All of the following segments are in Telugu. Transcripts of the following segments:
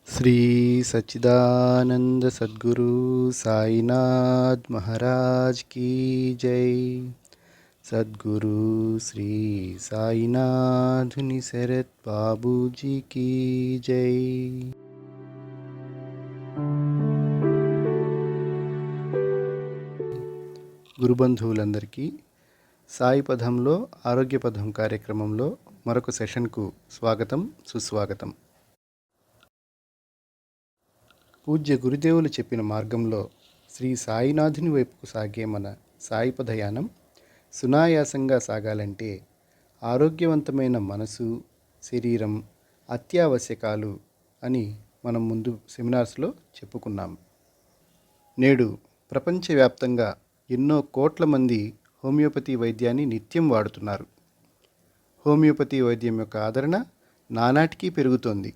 श्री सच्चिदानंद सद्गुरु साईनाथ महाराज की जय। सद्गुरु श्री साईनाथ निसरत बाबू जी की जय। గురుబంధువులందరికీ సాయి పదంలో ఆరోగ్య పదం కార్యక్రమంలో మరొక సెషన్కు స్వాగతం సుస్వాగతం. పూజ్య గురుదేవులు చెప్పిన మార్గంలో శ్రీ సాయినాథుని వైపుకు సాగే మన సాయి పదయానం సునాయాసంగా సాగాలంటే ఆరోగ్యవంతమైన మనసు శరీరం అత్యావశ్యకాలు అని మనం ముందు సెమినార్స్లో చెప్పుకున్నాం. నేడు ప్రపంచవ్యాప్తంగా ఎన్నో కోట్ల మంది హోమియోపతి వైద్యాన్ని నిత్యం వాడుతున్నారు. హోమియోపతి వైద్యం యొక్క ఆదరణ నానాటికి పెరుగుతోంది.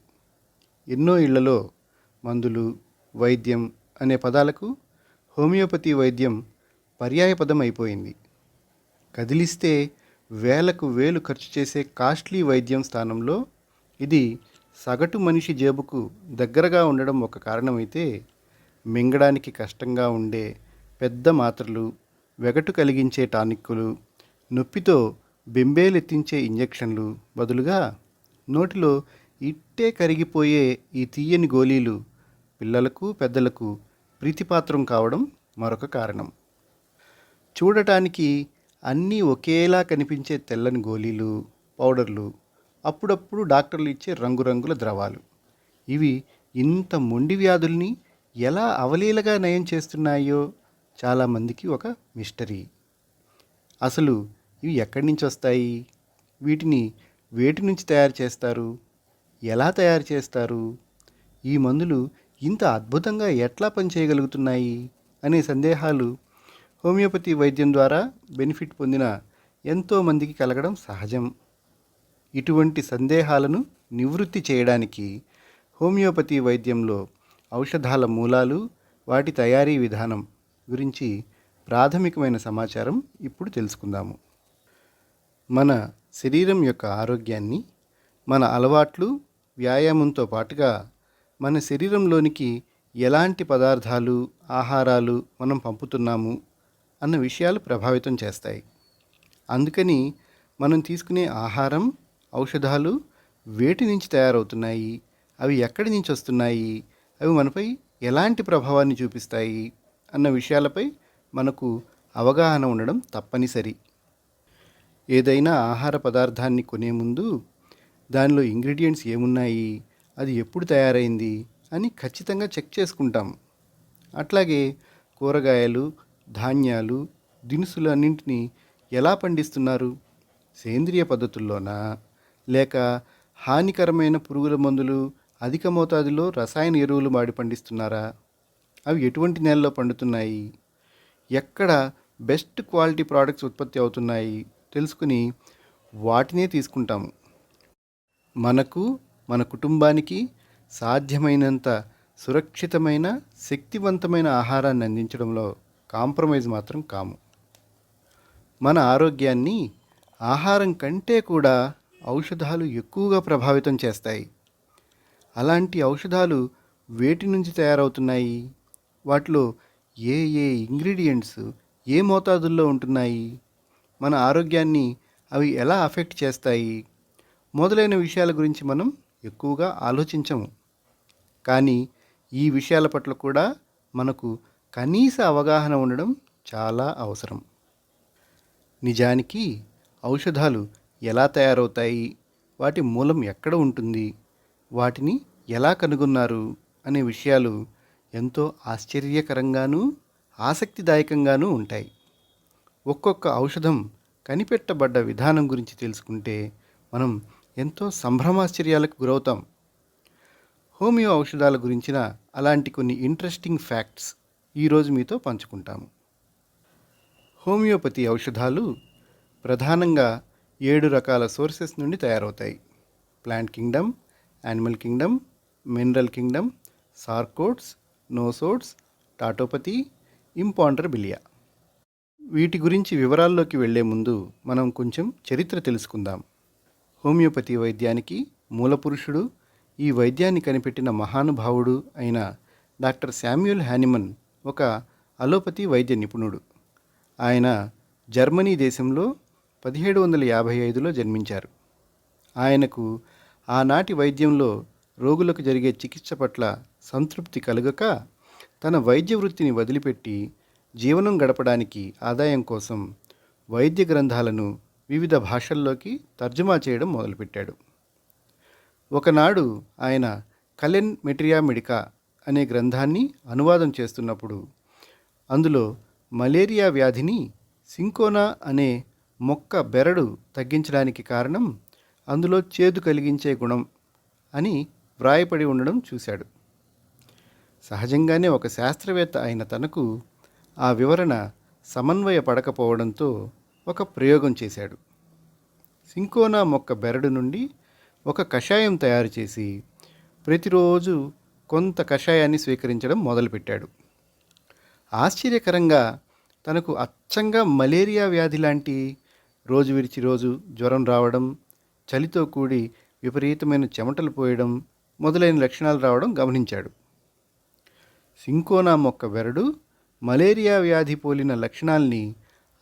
ఎన్నో ఇళ్లలో మందులు వైద్యం అనే పదాలకు హోమియోపతి వైద్యం పర్యాయపదం అయిపోయింది. కదిలిస్తే వేలకు వేలు ఖర్చు చేసే కాస్ట్లీ వైద్యం స్థానంలో ఇది సగటు మనిషి జేబుకు దగ్గరగా ఉండడం ఒక కారణమైతే, మింగడానికి కష్టంగా ఉండే పెద్ద మాత్రలు, వెగటు కలిగించే టానిక్కులు, నొప్పితో బెంబేలెత్తించే ఇంజెక్షన్లు బదులుగా నోటిలో ఇట్టే కరిగిపోయే ఈ తీయని గోళీలు పిల్లలకు పెద్దలకు ప్రీతిపాత్రం కావడం మరొక కారణం. చూడటానికి అన్నీ ఒకేలా కనిపించే తెల్లని గోళీలు, పౌడర్లు, అప్పుడప్పుడు డాక్టర్లు ఇచ్చే రంగురంగుల ద్రవాలు, ఇవి ఇంత మొండి వ్యాధుల్ని ఎలా అవలీలగా నయం చేస్తున్నాయో చాలామందికి ఒక మిస్టరీ. అసలు ఇవి ఎక్కడి నుంచి వస్తాయి? వీటిని వేటి నుంచి తయారు చేస్తారు? ఎలా తయారు చేస్తారు? ఈ మందులు ఇంత అద్భుతంగా ఎట్లా పనిచేయగలుగుతున్నాయి అనే సందేహాలు హోమియోపతి వైద్యం ద్వారా బెనిఫిట్ పొందిన ఎంతోమందికి కలగడం సహజం. ఇటువంటి సందేహాలను నివృత్తి చేయడానికి హోమియోపతి వైద్యంలో ఔషధాల మూలాలు, వాటి తయారీ విధానం గురించి ప్రాథమికమైన సమాచారం ఇప్పుడు తెలుసుకుందాము. మన శరీరం యొక్క ఆరోగ్యాన్ని మన అలవాట్లు, వ్యాయామంతో పాటుగా మన శరీరంలోనికి ఎలాంటి పదార్థాలు, ఆహారాలు మనం పంపుతున్నాము అన్న విషయాలు ప్రభావితం చేస్తాయి. అందుకని మనం తీసుకునే ఆహారం, ఔషధాలు వేటి నుంచి తయారవుతున్నాయి, అవి ఎక్కడి నుంచి వస్తున్నాయి, అవి మనపై ఎలాంటి ప్రభావాన్ని చూపిస్తాయి అన్న విషయాలపై మనకు అవగాహన ఉండడం తప్పనిసరి. ఏదైనా ఆహార పదార్థాన్ని కొనే ముందు దానిలో ఇంగ్రీడియంట్స్ ఏమున్నాయి, అది ఎప్పుడు తయారైంది అని ఖచ్చితంగా చెక్ చేసుకుంటాం. అట్లాగే కూరగాయలు, ధాన్యాలు, దినుసులు అన్నింటినీ ఎలా పండిస్తున్నారు? సేంద్రియ పద్ధతుల్లోనా, లేక హానికరమైన పురుగుల మందులు, అధిక మోతాదులో రసాయన ఎరువులు వాడి పండిస్తున్నారా? అవి ఎటువంటి నేలలో పండుతున్నాయి? ఎక్కడ బెస్ట్ క్వాలిటీ ప్రోడక్ట్స్ ఉత్పత్తి అవుతున్నాయి తెలుసుకుని వాటినే తీసుకుంటాము. మనకు, మన కుటుంబానికి సాధ్యమైనంత సురక్షితమైన, శక్తివంతమైన ఆహారాన్ని అందించడంలో కాంప్రమైజ్ మాత్రం కాము. మన ఆరోగ్యాన్ని ఆహారం కంటే కూడా ఔషధాలు ఎక్కువగా ప్రభావితం చేస్తాయి. అలాంటి ఔషధాలు వేటి నుంచి తయారవుతున్నాయి? వాటిలో ఏ ఏ ఇంగ్రీడియంట్స్ ఏ మోతాదుల్లో ఉంటున్నాయి? మన ఆరోగ్యాన్ని అవి ఎలా అఫెక్ట్ చేస్తాయి మొదలైన విషయాల గురించి మనం ఎక్కువగా ఆలోచించము. కానీ ఈ విషయాల పట్ల కూడా మనకు కనీస అవగాహన ఉండడం చాలా అవసరం. నిజానికి ఔషధాలు ఎలా తయారవుతాయి, వాటి మూలం ఎక్కడ ఉంటుంది, వాటిని ఎలా కనుగొన్నారు అనే విషయాలు ఎంతో ఆశ్చర్యకరంగానూ ఆసక్తిదాయకంగానూ ఉంటాయి. ఒక్కొక్క ఔషధం కనిపెట్టబడ్డ విధానం గురించి తెలుసుకుంటే మనం ఎంతో సంభ్రమాశ్చర్యాలకు గురవుతాం. హోమియో ఔషధాల గురించిన అలాంటి కొన్ని ఇంట్రెస్టింగ్ ఫ్యాక్ట్స్ ఈరోజు మీతో పంచుకుంటాము. హోమియోపతి ఔషధాలు ప్రధానంగా 7 రకాల సోర్సెస్ నుండి తయారవుతాయి. Plant kingdom, animal kingdom, mineral kingdom, sarcodes, nosodes, tautopathy, imponderabilia. వీటి గురించి వివరాల్లోకి వెళ్లే ముందు మనం కొంచెం చరిత్ర తెలుసుకుందాం. హోమియోపతి వైద్యానికి మూలపురుషుడు ఈ వైద్యాన్ని కనిపెట్టిన మహానుభావుడు అయిన డాక్టర్ శామ్యూల్ హానిమన్ ఒక అలోపతి వైద్య నిపుణుడు. ఆయన జర్మనీ దేశంలో 1755లో జన్మించారు. ఆయనకు ఆనాటి వైద్యంలో రోగులకు జరిగే చికిత్స పట్ల సంతృప్తి కలుగక తన వైద్య వృత్తిని వదిలిపెట్టి జీవనం గడపడానికి ఆదాయం కోసం వైద్య గ్రంథాలను వివిధ భాషల్లోకి తర్జుమా చేయడం మొదలుపెట్టాడు. ఒకనాడు ఆయన కలెన్ మెట్రియా మెడికా అనే గ్రంథాన్ని అనువాదం చేస్తున్నప్పుడు అందులో మలేరియా వ్యాధిని సింకోనా అనే మొక్క బెరడు తగ్గించడానికి కారణం అందులో చేదు కలిగించే గుణం అని వ్రాయపడి ఉండడం చూశాడు. సహజంగానే ఒక శాస్త్రవేత్త అయిన తనకు ఆ వివరణ సమన్వయపడకపోవడంతో ఒక ప్రయోగం చేశాడు. సింకోనా మొక్క బెరడు నుండి ఒక కషాయం తయారు చేసి ప్రతిరోజు కొంత కషాయాన్ని స్వీకరించడం మొదలుపెట్టాడు. ఆశ్చర్యకరంగా తనకు అచ్చంగా మలేరియా వ్యాధి లాంటి రోజు విడిచి రోజు జ్వరం రావడం, చలితో కూడి విపరీతమైన చెమటలు పోయడం మొదలైన లక్షణాలు రావడం గమనించాడు. సింకోనా మొక్క బెరడు మలేరియా వ్యాధి పోలిన లక్షణాల్ని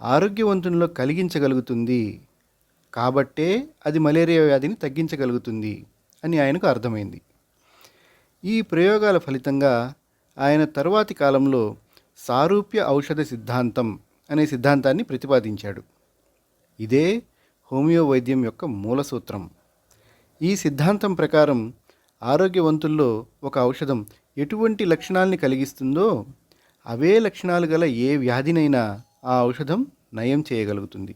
ఆరోగ్యవంతుల్లో కలిగించగలుగుతుంది, కాబట్టే అది మలేరియా వ్యాధిని తగ్గించగలుగుతుంది అని ఆయనకు అర్థమైంది. ఈ ప్రయోగాల ఫలితంగా ఆయన తరువాతి కాలంలో సారూప్య ఔషధ సిద్ధాంతం అనే సిద్ధాంతాన్ని ప్రతిపాదించాడు. ఇదే హోమియో వైద్యం యొక్క మూల సూత్రం. ఈ సిద్ధాంతం ప్రకారం ఆరోగ్యవంతుల్లో ఒక ఔషధం ఎటువంటి లక్షణాల్ని కలిగిస్తుందో అవే లక్షణాలు గల ఏ వ్యాధినైనా ఆ ఔషధం నయం చేయగలుగుతుంది.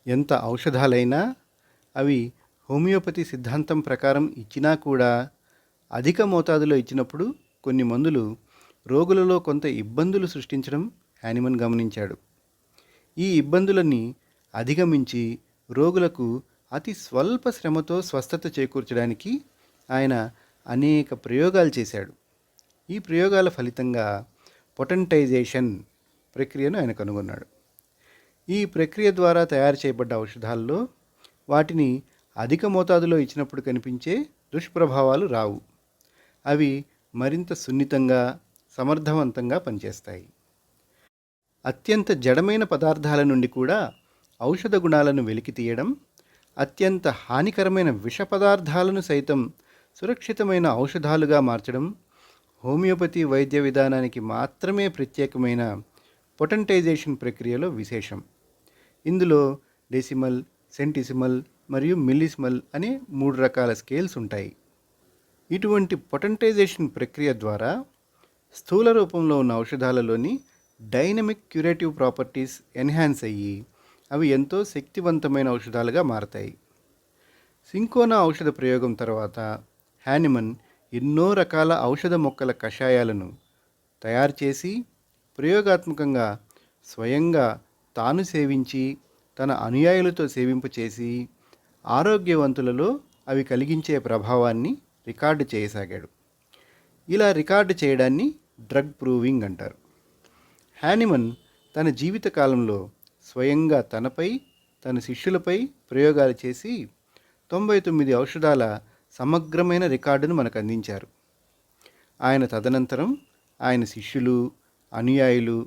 ఎంత ఔషధాలైనా అవి హోమియోపతి సిద్ధాంతం ప్రకారం ఇచ్చినా కూడా అధిక మోతాదులో ఇచ్చినప్పుడు కొన్ని మందులు రోగులలో కొంత ఇబ్బందులు సృష్టించడం హానిమన్ గమనించాడు. ఈ ఇబ్బందులని అధిగమించి రోగులకు అతి స్వల్ప శ్రమతో స్వస్థత చేకూర్చడానికి ఆయన అనేక ప్రయోగాలు చేశాడు. ఈ ప్రయోగాల ఫలితంగా పొటెంటైజేషన్ ప్రక్రియను ఆయన కనుగొన్నాడు. ఈ ప్రక్రియ ద్వారా తయారు చేయబడ్డ ఔషధాల్లో వాటిని అధిక మోతాదులో ఇచ్చినప్పుడు కనిపించే దుష్ప్రభావాలు రావు. అవి మరింత సున్నితంగా సమర్థవంతంగా పనిచేస్తాయి. అత్యంత జడమైన పదార్థాల నుండి కూడా ఔషధ గుణాలను వెలికి తీయడం, అత్యంత హానికరమైన విష పదార్థాలను సైతం సురక్షితమైన ఔషధాలుగా మార్చడం హోమియోపతి వైద్య విధానానికి మాత్రమే ప్రత్యేకమైన పొటెంటైజేషన్ ప్రక్రియలో విశేషం. ఇందులో డెసిమల్, సెంటిసిమల్ మరియు మిల్లిసిమల్ అనే 3 రకాల స్కేల్స్ ఉంటాయి. ఇటువంటి పొటెంటైజేషన్ ప్రక్రియ ద్వారా స్థూల రూపంలో ఉన్న ఔషధాలలోని డైనమిక్ క్యూరేటివ్ ప్రాపర్టీస్ ఎన్హాన్స్ అయ్యి అవి ఎంతో శక్తివంతమైన ఔషధాలుగా మారతాయి. సింకోనా ఔషధ ప్రయోగం తర్వాత హానిమన్ ఎన్నో రకాల ఔషధ మొక్కల కషాయాలను తయారు చేసి ప్రయోగాత్మకంగా స్వయంగా తాను సేవించి తన అనుయాయులతో సేవింపచేసి ఆరోగ్యవంతులలో అవి కలిగించే ప్రభావాన్ని రికార్డు చేయసాగాడు. ఇలా రికార్డు చేయడాన్ని డ్రగ్ ప్రూవింగ్ అంటారు. హానిమన్ తన జీవితకాలంలో స్వయంగా తనపై, తన శిష్యులపై ప్రయోగాలు చేసి 99 ఔషధాల సమగ్రమైన రికార్డును మనకు అందించారు. ఆయన తదనంతరం ఆయన శిష్యులు, అనుయాయులు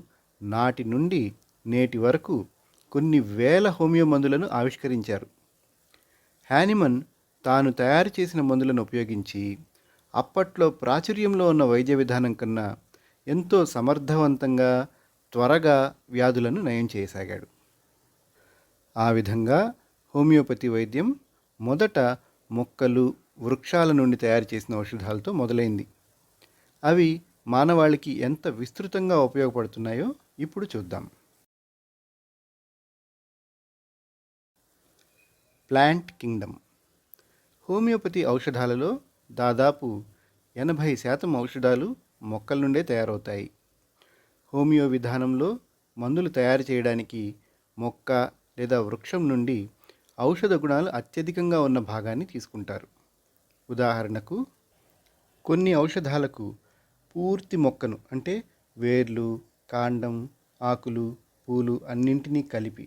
నాటి నుండి నేటి వరకు కొన్ని వేల హోమియో మందులను ఆవిష్కరించారు. హానిమన్ తాను తయారు చేసిన మందులను ఉపయోగించి అప్పట్లో ప్రాచుర్యంలో ఉన్న వైద్య విధానం కన్నా ఎంతో సమర్థవంతంగా, త్వరగా వ్యాధులను నయం చేయసాగాడు. ఆ విధంగా హోమియోపతి వైద్యం మొదట మొక్కలు, వృక్షాల నుండి తయారు చేసిన ఔషధాలతో మొదలైంది. అవి మానవాళికి ఎంత విస్తృతంగా ఉపయోగపడుతున్నాయో ఇప్పుడు చూద్దాం. Plant Kingdom. హోమియోపతి ఔషధాలలో దాదాపు 80% ఔషధాలు మొక్కల నుండే తయారవుతాయి. హోమియో విధానంలో మందులు తయారు చేయడానికి మొక్క లేదా వృక్షం నుండి ఔషధ గుణాలు అత్యధికంగా ఉన్న భాగాన్ని తీసుకుంటారు. ఉదాహరణకు కొన్ని ఔషధాలకు పూర్తి మొక్కను అంటే వేర్లు, కాండం, ఆకులు, పూలు అన్నింటినీ కలిపి,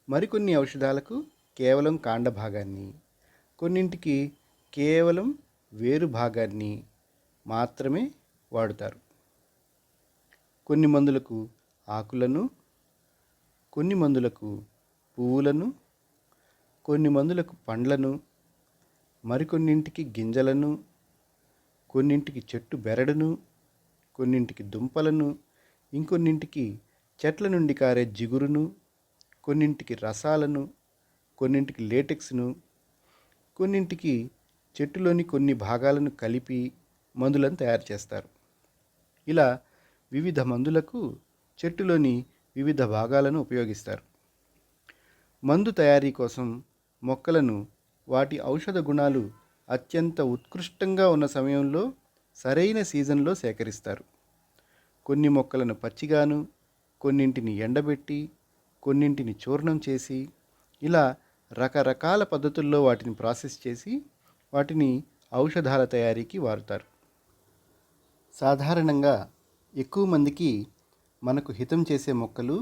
మరికొన్ని ఔషధాలకు కేవలం కాండ భాగాన్ని, కొన్నింటికి కేవలం వేరు భాగాన్ని మాత్రమే వాడుతారు. కొన్ని మందులకు ఆకులను, కొన్ని మందులకు పువ్వులను, కొన్ని మందులకు పండ్లను, మరికొన్నింటికి గింజలను, కొన్నింటికి చెట్టు బెరడును, కొన్నింటికి దుంపలను, ఇంకొన్నింటికి చెట్ల నుండి కారే జిగురును, కొన్నింటికి రసాలను, కొన్నింటికి లేటెక్స్ను, కొన్నింటికి చెట్టులోని కొన్ని భాగాలను కలిపి మందులను తయారు చేస్తారు. ఇలా వివిధ మందులకు చెట్టులోని వివిధ భాగాలను ఉపయోగిస్తారు. మందు తయారీ కోసం మొక్కలను వాటి ఔషధ గుణాలు అత్యంత ఉత్కృష్టంగా ఉన్న సమయంలో సరైన సీజన్లో సేకరిస్తారు. కొన్ని మొక్కలను పచ్చిగాను, కొన్నింటిని ఎండబెట్టి, కొన్నింటిని చూర్ణం చేసి, ఇలా రకరకాల పద్ధతుల్లో వాటిని ప్రాసెస్ చేసి వాటిని ఔషధాల తయారీకి వాడతారు. సాధారణంగా ఎక్కువ మందికి మనకు హితం చేసే మొక్కలు,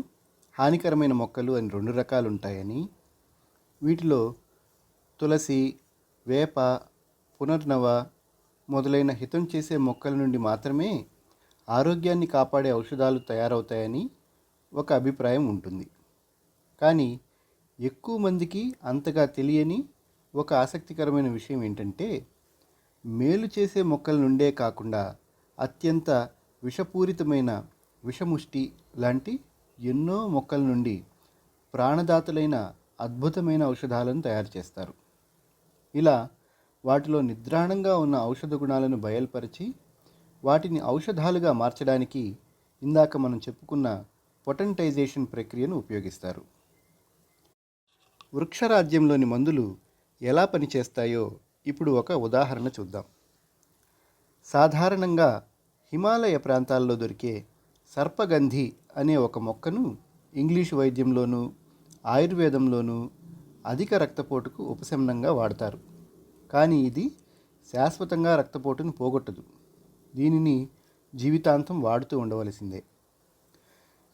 హానికరమైన మొక్కలు అని రెండు రకాలు ఉంటాయని, వీటిలో తులసి, వేప, పునర్నవ మొదలైన హితం చేసే మొక్కల నుండి మాత్రమే ఆరోగ్యాన్ని కాపాడే ఔషధాలు తయారవుతాయని ఒక అభిప్రాయం ఉంటుంది. కానీ ఎక్కువ మందికి అంతగా తెలియని ఒక ఆసక్తికరమైన విషయం ఏంటంటే, మేలు చేసే మొక్కల నుండే కాకుండా అత్యంత విషపూరితమైన విషముష్టి లాంటి ఎన్నో మొక్కల నుండి ప్రాణదాతులైన అద్భుతమైన ఔషధాలను తయారు చేస్తారు. ఇలా వాటిలో నిద్రాణంగా ఉన్న ఔషధ గుణాలను బయలుపరిచి వాటిని ఔషధాలుగా మార్చడానికి ఇందాక మనం చెప్పుకున్న పొటెంటైజేషన్ ప్రక్రియను ఉపయోగిస్తారు. వృక్షరాజ్యంలోని మందులు ఎలా పనిచేస్తాయో ఇప్పుడు ఒక ఉదాహరణ చూద్దాం. సాధారణంగా హిమాలయ ప్రాంతాల్లో దొరికే సర్పగంధి అనే ఒక మొక్కను ఇంగ్లీషు వైద్యంలోనూ ఆయుర్వేదంలోనూ అధిక రక్తపోటుకు ఉపశమనంగా వాడతారు. కానీ ఇది శాశ్వతంగా రక్తపోటును పోగొట్టదు. దీనిని జీవితాంతం వాడుతూ ఉండవలసిందే.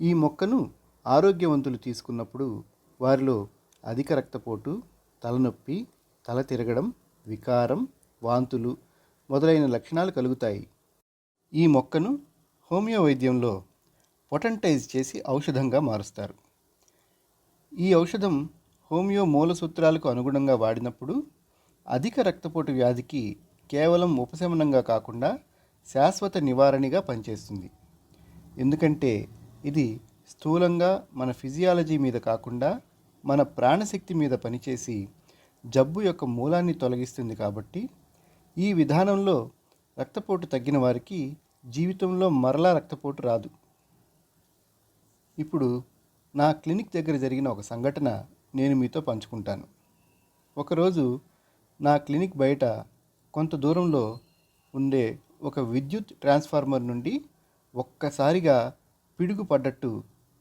ఈ మొక్కను ఆరోగ్యవంతులు తీసుకున్నప్పుడు వారిలో అధిక రక్తపోటు, తలనొప్పి, తల తిరగడం, వికారం, వాంతులు మొదలైన లక్షణాలు కలుగుతాయి. ఈ మొక్కను హోమియో వైద్యంలో పొటెంటైజ్ చేసి ఔషధంగా మారుస్తారు. ఈ ఔషధం హోమియో మూల సూత్రాలకు అనుగుణంగా వాడినప్పుడు అధిక రక్తపోటు వ్యాధికి కేవలం ఉపశమనంగా కాకుండా శాశ్వత నివారణగా పనిచేస్తుంది. ఎందుకంటే ఇది స్థూలంగా మన ఫిజియాలజీ మీద కాకుండా మన ప్రాణశక్తి మీద పనిచేసి జబ్బు యొక్క మూలాన్ని తొలగిస్తుంది. కాబట్టి ఈ విధానంలో రక్తపోటు తగ్గిన వారికి జీవితంలో మరలా రక్తపోటు రాదు. ఇప్పుడు నా క్లినిక్ దగ్గర జరిగిన ఒక సంఘటన నేను మీతో పంచుకుంటాను. ఒకరోజు నా క్లినిక్ బయట కొంత దూరంలో ఉండే ఒక విద్యుత్ ట్రాన్స్ఫార్మర్ నుండి ఒక్కసారిగా పిడుగు పడ్డట్టు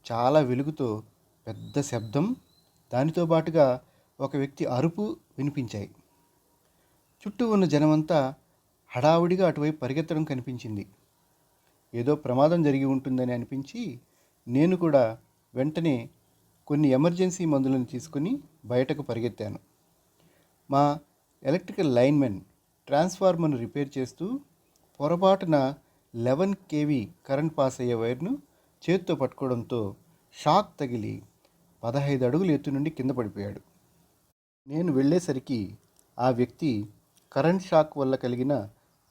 చాలా వెలుగుతో పెద్ద శబ్దం, దానితో పాటుగా ఒక వ్యక్తి అరుపు వినిపించాయి. చుట్టూ ఉన్న జనమంతా హడావుడిగా అటువైపు పరిగెత్తడం కనిపించింది. ఏదో ప్రమాదం జరిగి ఉంటుందని అనిపించి నేను కూడా వెంటనే కొన్ని ఎమర్జెన్సీ మందులను తీసుకుని బయటకు పరిగెత్తాను. మా ఎలక్ట్రికల్ లైన్మెన్ ట్రాన్స్ఫార్మర్ను రిపేర్ చేస్తూ పొరపాటున 11 kV కరెంట్ పాస్ అయ్యే వైర్ను చేత్తో పట్టుకోవడంతో షాక్ తగిలి 15 అడుగుల ఎత్తు నుండి కింద పడిపోయాడు. నేను వెళ్ళేసరికి ఆ వ్యక్తి కరెంట్ షాక్ వల్ల కలిగిన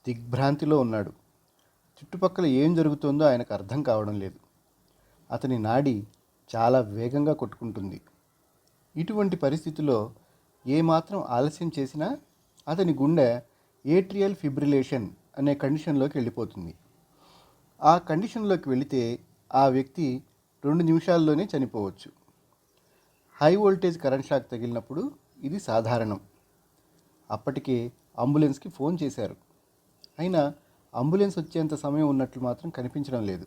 దిగ్భ్రాంతిలో ఉన్నాడు. చుట్టుపక్కల ఏం జరుగుతుందో ఆయనకు అర్థం కావడం లేదు. అతని నాడి చాలా వేగంగా కొట్టుకుంటుంది. ఇటువంటి పరిస్థితిలో ఏమాత్రం ఆలస్యం చేసినా అతని గుండె ఏట్రియల్ ఫిబ్రిలేషన్ అనే కండిషన్లోకి వెళ్ళిపోతుంది. ఆ కండిషన్లోకి వెళితే ఆ వ్యక్తి 2 నిమిషాల్లోనే చనిపోవచ్చు. హై వోల్టేజ్ కరెంట్ షాక్ తగిలినప్పుడు ఇది సాధారణం. అప్పటికే అంబులెన్స్కి ఫోన్ చేశారు. అయినా అంబులెన్స్ వచ్చేంత సమయం ఉన్నట్లు మాత్రం కనిపించడం లేదు.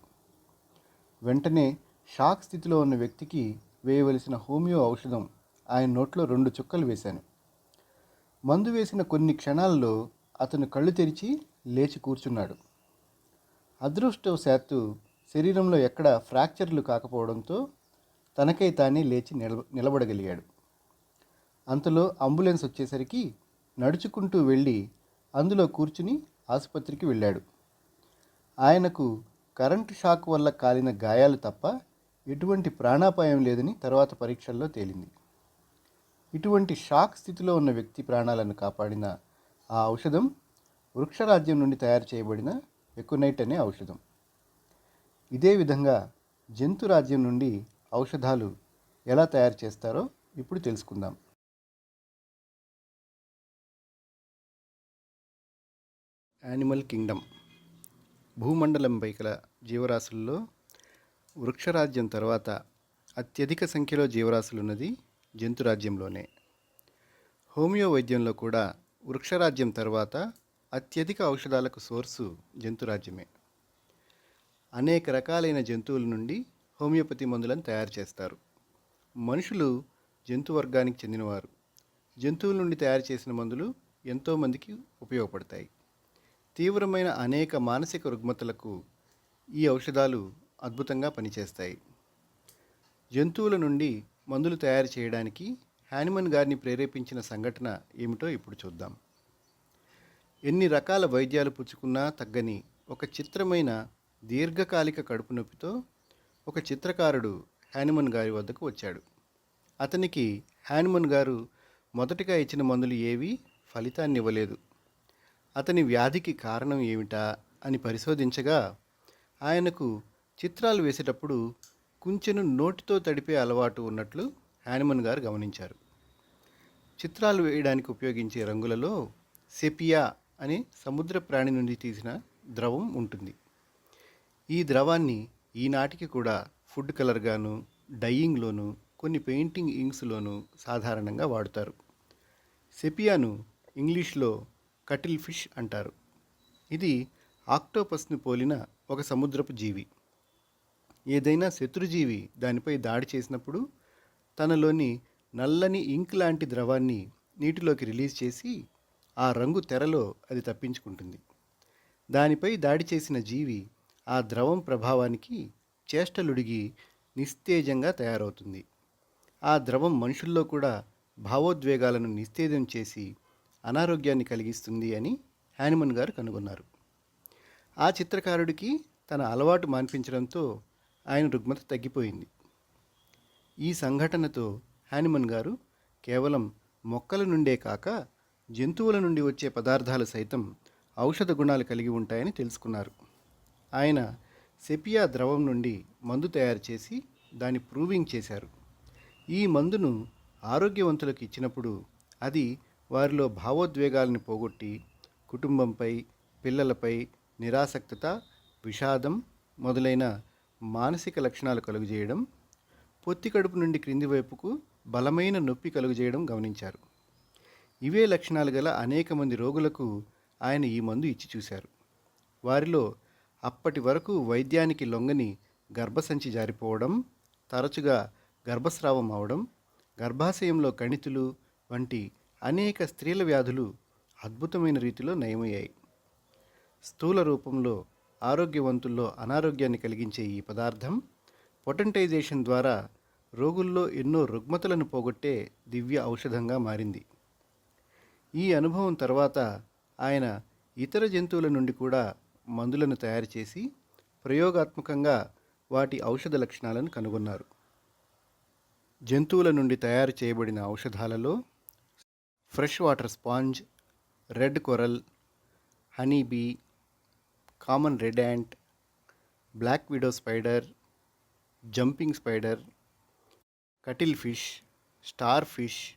వెంటనే షాక్ స్థితిలో ఉన్న వ్యక్తికి వేయవలసిన హోమియో ఔషధం ఆయన నోట్లో 2 చుక్కలు వేశాను. మందు వేసిన కొన్ని క్షణాల్లో అతను కళ్ళు తెరిచి లేచి కూర్చున్నాడు. అదృష్టవశాత్తు శరీరంలో ఎక్కడ ఫ్రాక్చర్లు కాకపోవడంతో తనకై తానే లేచి నిలబడగలిగాడు. అంతలో అంబులెన్స్ వచ్చేసరికి నడుచుకుంటూ వెళ్ళి అందులో కూర్చుని ఆసుపత్రికి వెళ్ళాడు. ఆయనకు కరెంటు షాక్ వల్ల కాలిన గాయాలు తప్ప ఎటువంటి ప్రాణాపాయం లేదని తర్వాత పరీక్షల్లో తేలింది. ఇటువంటి షాక్ స్థితిలో ఉన్న వ్యక్తి ప్రాణాలను కాపాడిన ఆ ఔషధం వృక్షరాజ్యం నుండి తయారు చేయబడిన ఎకునైట్ అనే ఔషధం. ఇదే విధంగా జంతు రాజ్యం నుండి ఔషధాలు ఎలా తయారు చేస్తారో ఇప్పుడు తెలుసుకుందాం. Animal Kingdom. భూమండలంపై గల జీవరాశుల్లో వృక్షరాజ్యం తర్వాత అత్యధిక సంఖ్యలో జీవరాశులున్నది జంతురాజ్యంలోనే. హోమియో వైద్యంలో కూడా వృక్షరాజ్యం తర్వాత అత్యధిక ఔషధాలకు సోర్సు జంతురాజ్యమే. అనేక రకాలైన జంతువుల నుండి హోమియోపతి మందులను తయారు చేస్తారు. మనుషులు జంతు వర్గానికి చెందినవారు. జంతువుల నుండి తయారు చేసిన మందులు ఎంతోమందికి ఉపయోగపడతాయి. తీవ్రమైన అనేక మానసిక రుగ్మతలకు ఈ ఔషధాలు అద్భుతంగా పనిచేస్తాయి. జంతువుల నుండి మందులు తయారు చేయడానికి హానిమన్ గారిని ప్రేరేపించిన సంఘటన ఏమిటో ఇప్పుడు చూద్దాం. ఎన్ని రకాల వైద్యాలు పుచ్చుకున్నా తగ్గని ఒక చిత్రమైన దీర్ఘకాలిక కడుపు నొప్పితో ఒక చిత్రకారుడు హానిమన్ గారి వద్దకు వచ్చాడు. అతనికి హానిమన్ గారు మొదటగా ఇచ్చిన మందులు ఏవీ ఫలితాన్ని ఇవ్వలేదు. అతని వ్యాధికి కారణం ఏమిటా అని పరిశోధించగా ఆయనకు చిత్రాలు వేసేటప్పుడు కుంచెను నోటితో తడిపే అలవాటు ఉన్నట్లు హానిమన్ గారు గమనించారు. చిత్రాలు వేయడానికి ఉపయోగించే రంగులలో సెపియా అనే సముద్ర ప్రాణి నుండి తీసిన ద్రవం ఉంటుంది. ఈ ద్రవాన్ని ఈనాటికి కూడా ఫుడ్ కలర్గాను, డయ్యింగ్లోను, కొన్ని పెయింటింగ్ ఇంక్స్లోనూ సాధారణంగా వాడుతారు. సెపియాను ఇంగ్లీష్లో కటిల్ ఫిష్ అంటారు. ఇది ఆక్టోపస్ని పోలిన ఒక సముద్రపు జీవి. ఏదైనా శత్రుజీవి దానిపై దాడి చేసినప్పుడు తనలోని నల్లని ఇంక్ లాంటి ద్రవాన్ని నీటిలోకి రిలీజ్ చేసి ఆ రంగు తెరలో అది తప్పించుకుంటుంది. దానిపై దాడి చేసిన జీవి ఆ ద్రవం ప్రభావానికి చేష్టలుడిగి నిస్తేజంగా తయారవుతుంది. ఆ ద్రవం మనుషుల్లో కూడా భావోద్వేగాలను నిస్తేజం చేసి అనారోగ్యాన్ని కలిగిస్తుంది అని హానిమన్ గారు కనుగొన్నారు. ఆ చిత్రకారుడికి తన అలవాటు మాన్పించడంతో ఆయన రుగ్మత తగ్గిపోయింది. ఈ సంఘటనతో హానిమన్ గారు కేవలం మొక్కల నుండే కాక జంతువుల నుండి వచ్చే పదార్థాలు సైతం ఔషధ గుణాలు కలిగి ఉంటాయని తెలుసుకున్నారు. ఆయన సెపియా ద్రవం నుండి మందు తయారు చేసి దాన్ని ప్రూవింగ్ చేశారు. ఈ మందును ఆరోగ్యవంతులకు ఇచ్చినప్పుడు అది వారిలో భావోద్వేగాలను పోగొట్టి కుటుంబంపై, పిల్లలపై నిరాసక్తత, విషాదం మొదలైన మానసిక లక్షణాలు కలుగజేయడం, పొత్తి కడుపు నుండి క్రింది వైపుకు బలమైన నొప్పి కలుగజేయడం గమనించారు. ఇవే లక్షణాలు గల అనేక మంది రోగులకు ఆయన ఈ మందు ఇచ్చి చూశారు. వారిలో అప్పటి వరకు వైద్యానికి లొంగని గర్భసంచి జారిపోవడం, తరచుగా గర్భస్రావం అవడం, గర్భాశయంలో కణితులు వంటి అనేక స్త్రీల వ్యాధులు అద్భుతమైన రీతిలో నయమయ్యాయి. స్థూల రూపంలో ఆరోగ్యవంతుల్లో అనారోగ్యాన్ని కలిగించే ఈ పదార్థం పొటెంటైజేషన్ ద్వారా రోగుల్లో ఎన్నో రుగ్మతలను పోగొట్టే దివ్య ఔషధంగా మారింది. ఈ అనుభవం తర్వాత ఆయన ఇతర జంతువుల నుండి కూడా మందులను తయారు చేసి ప్రయోగాత్మకంగా వాటి ఔషధ లక్షణాలను కనుగొన్నారు. జంతువుల నుండి తయారు చేయబడిన ఔషధాలలో fresh water sponge, red coral, honeybee, common red ant, black widow spider, jumping spider, cuttle fish, star fish,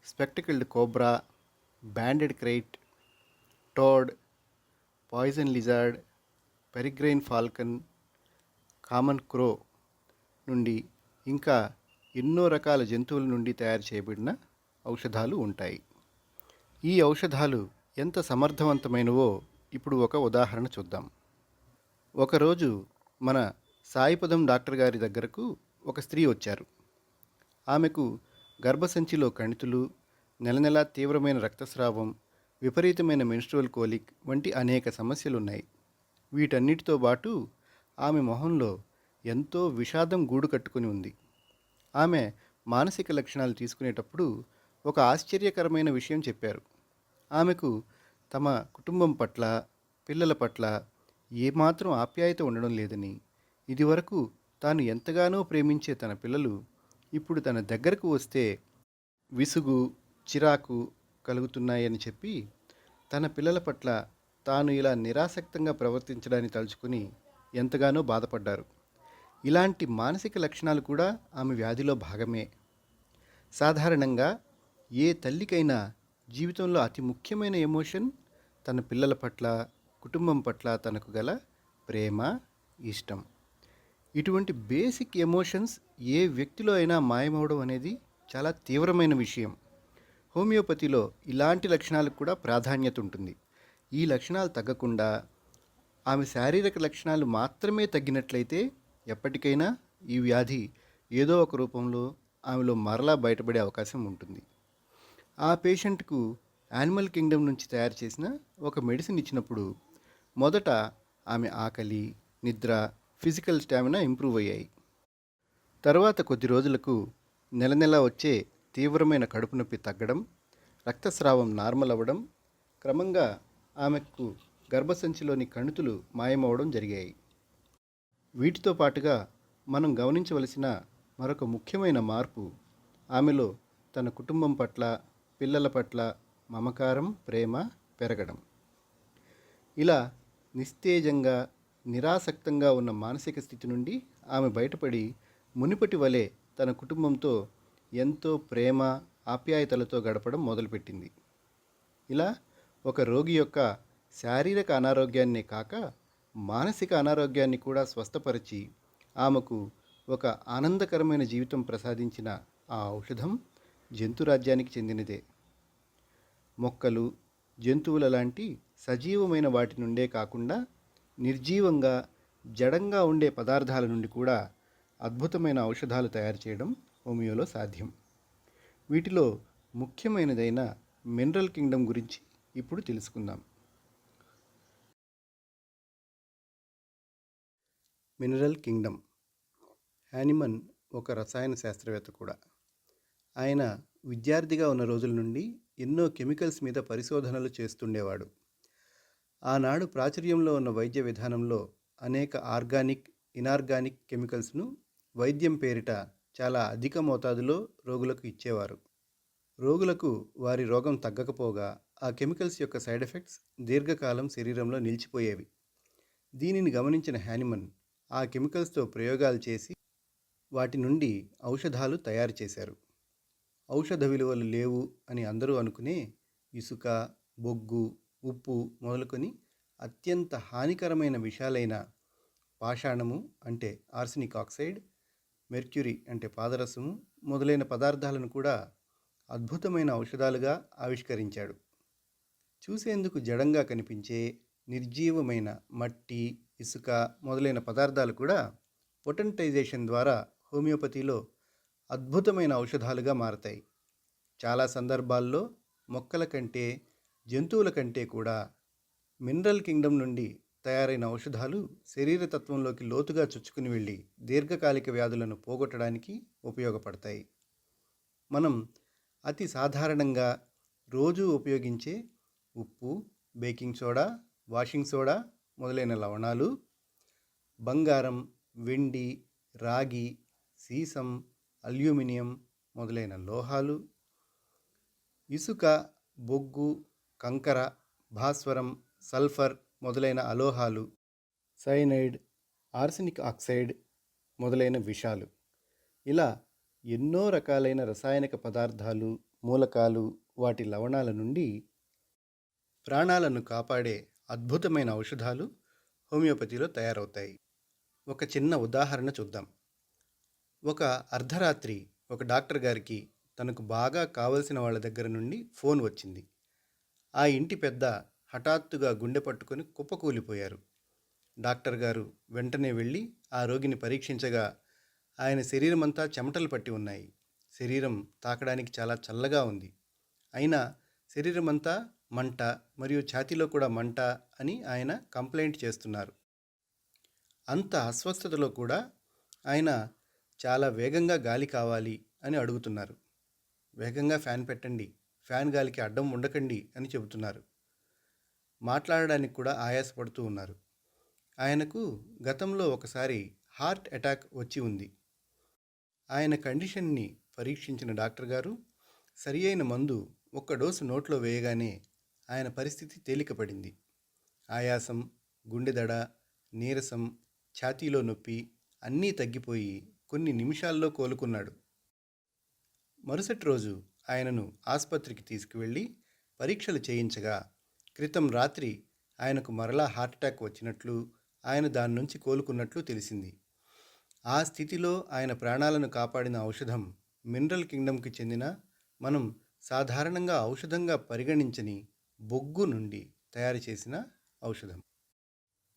spectacled cobra, banded krait, toad, poison lizard, peregrine falcon, common crow నుండి ఇంకా ఎన్నో రకాల జంతువుల నుండి తయారు చేయబడిన ఔషధాలు ఉంటాయి. ఈ ఔషధాలు ఎంత సమర్థవంతమైనవో ఇప్పుడు ఒక ఉదాహరణ చూద్దాం. ఒకరోజు మన సాయిపదం డాక్టర్ గారి దగ్గరకు ఒక స్త్రీ వచ్చారు. ఆమెకు గర్భసంచిలో కణితులు, నెల నెలా తీవ్రమైన రక్తస్రావం, విపరీతమైన మెన్స్ట్రువల్ కోలిక్ వంటి అనేక సమస్యలున్నాయి. వీటన్నిటితో పాటు ఆమె మొహంలో ఎంతో విషాదం గూడు కట్టుకుని ఉంది. ఆమె మానసిక లక్షణాలు తీసుకునేటప్పుడు ఒక ఆశ్చర్యకరమైన విషయం చెప్పారు. ఆమెకు తమ కుటుంబం పట్ల, పిల్లల పట్ల ఏమాత్రం ఆప్యాయత ఉండడం లేదని, ఇదివరకు తాను ఎంతగానో ప్రేమించే తన పిల్లలు ఇప్పుడు తన దగ్గరకు వస్తే విసుగు, చిరాకు కలుగుతున్నాయని చెప్పి, తన పిల్లల పట్ల తాను ఇలా నిరాసక్తంగా ప్రవర్తించడాన్ని తలుచుకుని ఎంతగానో బాధపడ్డారు. ఇలాంటి మానసిక లక్షణాలు కూడా ఆమె వ్యాధిలో భాగమే. సాధారణంగా ఏ తల్లికైనా జీవితంలో అతి ముఖ్యమైన ఎమోషన్ తన పిల్లల పట్ల, కుటుంబం పట్ల తనకు గల ప్రేమ, ఇష్టం. ఇటువంటి బేసిక్ ఎమోషన్స్ ఏ వ్యక్తిలో అయినా మాయమవడం అనేది చాలా తీవ్రమైన విషయం. హోమియోపతిలో ఇలాంటి లక్షణాలకు కూడా ప్రాధాన్యత ఉంటుంది. ఈ లక్షణాలు తగ్గకుండా ఆమె శారీరక లక్షణాలు మాత్రమే తగ్గినట్లయితే ఎప్పటికైనా ఈ వ్యాధి ఏదో ఒక రూపంలో ఆమెలో మరలా బయటపడే అవకాశం ఉంటుంది. ఆ పేషెంట్కు యానిమల్ కింగ్డమ్ నుంచి తయారు చేసిన ఒక మెడిసిన్ ఇచ్చినప్పుడు మొదట ఆమె ఆకలి, నిద్ర, ఫిజికల్ స్టామినా ఇంప్రూవ్ అయ్యాయి. తర్వాత కొద్ది రోజులకు నెల నెలా వచ్చే తీవ్రమైన కడుపు నొప్పి తగ్గడం, రక్తస్రావం నార్మల్ అవ్వడం, క్రమంగా ఆమెకు గర్భసంచిలోని కణుతులు మాయమవడం జరిగాయి. వీటితో పాటుగా మనం గమనించవలసిన మరొక ముఖ్యమైన మార్పు ఆమెలో తన కుటుంబం పట్ల, పిల్లల పట్ల మమకారం, ప్రేమ పెరగడం. ఇలా నిస్తేజంగా, నిరాసక్తంగా ఉన్న మానసిక స్థితి నుండి ఆమె బయటపడి మునుపటి వలె తన కుటుంబంతో ఎంతో ప్రేమ, ఆప్యాయతలతో గడపడం మొదలుపెట్టింది. ఇలా ఒక రోగి యొక్క శారీరక అనారోగ్యాన్నే కాక మానసిక అనారోగ్యాన్ని కూడా స్వస్థపరిచి ఆమెకు ఒక ఆనందకరమైన జీవితం ప్రసాదించిన ఆ ఔషధం జంతురాజ్యానికి చెందినదే. మొక్కలు, జంతువుల లాంటి సజీవమైన వాటి నుండే కాకుండా నిర్జీవంగా, జడంగా ఉండే పదార్థాల నుండి కూడా అద్భుతమైన ఔషధాలు తయారు చేయడం హోమియోలో సాధ్యం. వీటిలో ముఖ్యమైనదైన మినరల్ కింగ్డమ్ గురించి ఇప్పుడు తెలుసుకుందాం. Mineral Kingdom. హానిమన్ ఒక రసాయన శాస్త్రవేత్త కూడా. ఆయన విద్యార్థిగా ఉన్న రోజుల నుండి ఎన్నో కెమికల్స్ మీద పరిశోధనలు చేస్తుండేవాడు. ఆనాడు ప్రాచుర్యంలో ఉన్న వైద్య విధానంలో అనేక ఆర్గానిక్, ఇనార్గానిక్ కెమికల్స్ను వైద్యం పేరిట చాలా అధిక మోతాదులో రోగులకు ఇచ్చేవారు. రోగులకు వారి రోగం తగ్గకపోగా ఆ కెమికల్స్ యొక్క సైడ్ ఎఫెక్ట్స్ దీర్ఘకాలం శరీరంలో నిలిచిపోయేవి. దీనిని గమనించిన హానిమన్ ఆ కెమికల్స్తో ప్రయోగాలు చేసి వాటి నుండి ఔషధాలు తయారు చేశారు. ఔషధ విలువలు లేవు అని అందరూ అనుకునే ఇసుక, బొగ్గు, ఉప్పు మొదలుకొని అత్యంత హానికరమైన విషాలైన పాషాణము అంటే ఆర్సెనిక్ ఆక్సైడ్, మెర్క్యూరీ అంటే పాదరసము మొదలైన పదార్థాలను కూడా అద్భుతమైన ఔషధాలుగా ఆవిష్కరించాడు. చూసేందుకు జడంగా కనిపించే నిర్జీవమైన మట్టి, ఇసుక మొదలైన పదార్థాలు కూడా పొటెంటైజేషన్ ద్వారా హోమియోపతిలో అద్భుతమైన ఔషధాలుగా మారతాయి. చాలా సందర్భాల్లో మొక్కల కంటే, జంతువుల కంటే కూడా మినరల్ కింగ్డమ్ నుండి తయారైన ఔషధాలు శరీరతత్వంలోకి లోతుగా చొచ్చుకుని వెళ్ళి దీర్ఘకాలిక వ్యాధులను పోగొట్టడానికి ఉపయోగపడతాయి. మనం అతి సాధారణంగా రోజు ఉపయోగించే ఉప్పు, బేకింగ్ సోడా, వాషింగ్ సోడా మొదలైన లవణాలు, బంగారం, వెండి, రాగి, సీసం, అల్యూమినియం మొదలైన లోహాలు, ఇసుక, బొగ్గు, కంకర, భాస్వరం, సల్ఫర్ మొదలైన అలోహాలు, సైనైడ్, ఆర్సెనిక్ ఆక్సైడ్ మొదలైన విషాలు, ఇలా ఎన్నో రకాలైన రసాయనిక పదార్థాలు, మూలకాలు, వాటి లవణాల నుండి ప్రాణాలను కాపాడే అద్భుతమైన ఔషధాలు హోమియోపతిలో తయారవుతాయి. ఒక చిన్న ఉదాహరణ చూద్దాం. ఒక అర్ధరాత్రి ఒక డాక్టర్ గారికి తనకు బాగా కావలసిన వాళ్ళ దగ్గర నుండి ఫోన్ వచ్చింది. ఆ ఇంటి పెద్ద హఠాత్తుగా గుండె పట్టుకొని కుప్పకూలిపోయారు. డాక్టర్ గారు వెంటనే వెళ్ళి ఆ రోగిని పరీక్షించగా ఆయన శరీరమంతా చెమటలు పట్టి ఉన్నాయి. శరీరం తాకడానికి చాలా చల్లగా ఉంది. అయినా శరీరమంతా మంట మరియు ఛాతీలో కూడా మంట అని ఆయన కంప్లైంట్ చేస్తున్నారు. అంత అస్వస్థతలో కూడా ఆయన చాలా వేగంగా గాలి కావాలి అని అడుగుతున్నారు. వేగంగా ఫ్యాన్ పెట్టండి, ఫ్యాన్ గాలికి అడ్డం ఉండకండి అని చెబుతున్నారు. మాట్లాడడానికి కూడా ఆయాసపడుతూ ఉన్నారు. ఆయనకు గతంలో ఒకసారి హార్ట్ అటాక్ వచ్చి ఉంది. ఆయన కండిషన్ని పరీక్షించిన డాక్టర్ గారు సరి అయిన మందు ఒక్క డోసు నోట్లో వేయగానే ఆయన పరిస్థితి తేలికపడింది. ఆయాసం, గుండెదడ, నీరసం, ఛాతీలో నొప్పి అన్నీ తగ్గిపోయి కొన్ని నిమిషాల్లో కోలుకున్నాడు. మరుసటి రోజు ఆయనను ఆసుపత్రికి తీసుకువెళ్ళి పరీక్షలు చేయించగా క్రితం రాత్రి ఆయనకు మరలా హార్ట్అటాక్ వచ్చినట్లు, ఆయన దాని నుంచి కోలుకున్నట్లు తెలిసింది. ఆ స్థితిలో ఆయన ప్రాణాలను కాపాడిన ఔషధం మినరల్ కింగ్డమ్కి చెందిన, మనం సాధారణంగా ఔషధంగా పరిగణించని బొగ్గు నుండి తయారు చేసిన ఔషధం.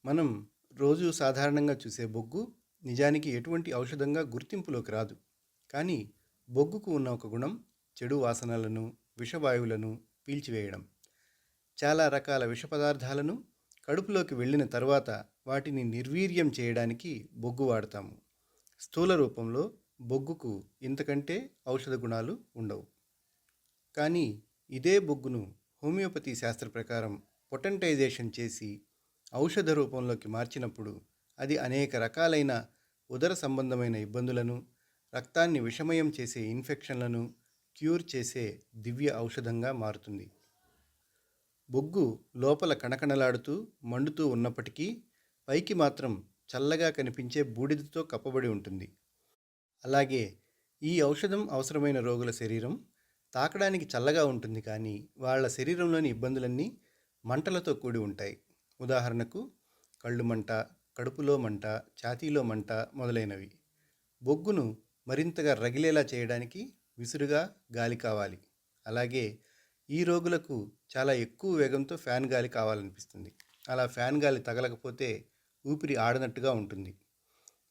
మనం రోజు సాధారణంగా చూసే బొగ్గు నిజానికి ఎటువంటి ఔషధంగా గుర్తింపులోకి రాదు. కానీ బొగ్గుకు ఉన్న ఒక గుణం చెడు వాసనలను, విషవాయువులను పీల్చివేయడం. చాలా రకాల విష పదార్థాలను కడుపులోకి వెళ్ళిన తర్వాత వాటిని నిర్వీర్యం చేయడానికి బొగ్గు వాడతాము. స్థూల రూపంలో బొగ్గుకు ఇంతకంటే ఔషధ గుణాలు ఉండవు. కానీ ఇదే బొగ్గును హోమియోపతి శాస్త్ర ప్రకారం పొటెంటైజేషన్ చేసి ఔషధ రూపంలోకి మార్చినప్పుడు అది అనేక రకాలైన ఉదర సంబంధమైన ఇబ్బందులను, రక్తాన్ని విషమయం చేసే ఇన్ఫెక్షన్లను క్యూర్ చేసే దివ్య ఔషధంగా మారుతుంది. బొగ్గు లోపల కణకణలాడుతూ మండుతూ ఉన్నప్పటికీ పైకి మాత్రం చల్లగా కనిపించే బూడిదతో కప్పబడి ఉంటుంది. అలాగే ఈ ఔషధం అవసరమైన రోగుల శరీరం తాకడానికి చల్లగా ఉంటుంది, కానీ వాళ్ళ శరీరంలోని ఇబ్బందులన్నీ మంటలతో కూడి ఉంటాయి. ఉదాహరణకు కళ్ళు మంట, కడుపులో మంట, ఛాతీలో మంట మొదలైనవి. బొగ్గును మరింతగా రగిలేలా చేయడానికి విసురుగా గాలి కావాలి. అలాగే ఈ రోగులకు చాలా ఎక్కువ వేగంతో ఫ్యాన్ గాలి కావాలనిపిస్తుంది. అలా ఫ్యాన్ గాలి తగలకపోతే ఊపిరి ఆడనట్టుగా ఉంటుంది.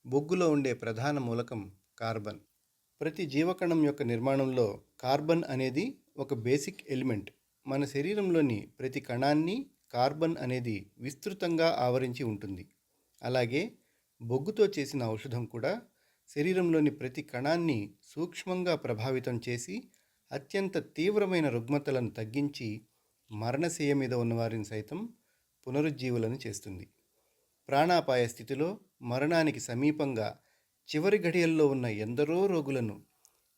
బొగ్గులో ఉండే ప్రధాన మూలకం కార్బన్. ప్రతి జీవకణం యొక్క నిర్మాణంలో కార్బన్ అనేది ఒక బేసిక్ ఎలిమెంట్. మన శరీరంలోని ప్రతి కణాన్ని కార్బన్ అనేది విస్తృతంగా ఆవరించి ఉంటుంది. అలాగే బొగ్గుతో చేసిన ఔషధం కూడా శరీరంలోని ప్రతి కణాన్ని సూక్ష్మంగా ప్రభావితం చేసి అత్యంత తీవ్రమైన రుగ్మతలను తగ్గించి మరణశయ్య మీద ఉన్నవారిని సైతం పునరుజ్జీవులను చేస్తుంది. ప్రాణాపాయ స్థితిలో మరణానికి సమీపంగా చివరి ఘడియల్లో ఉన్న ఎందరో రోగులను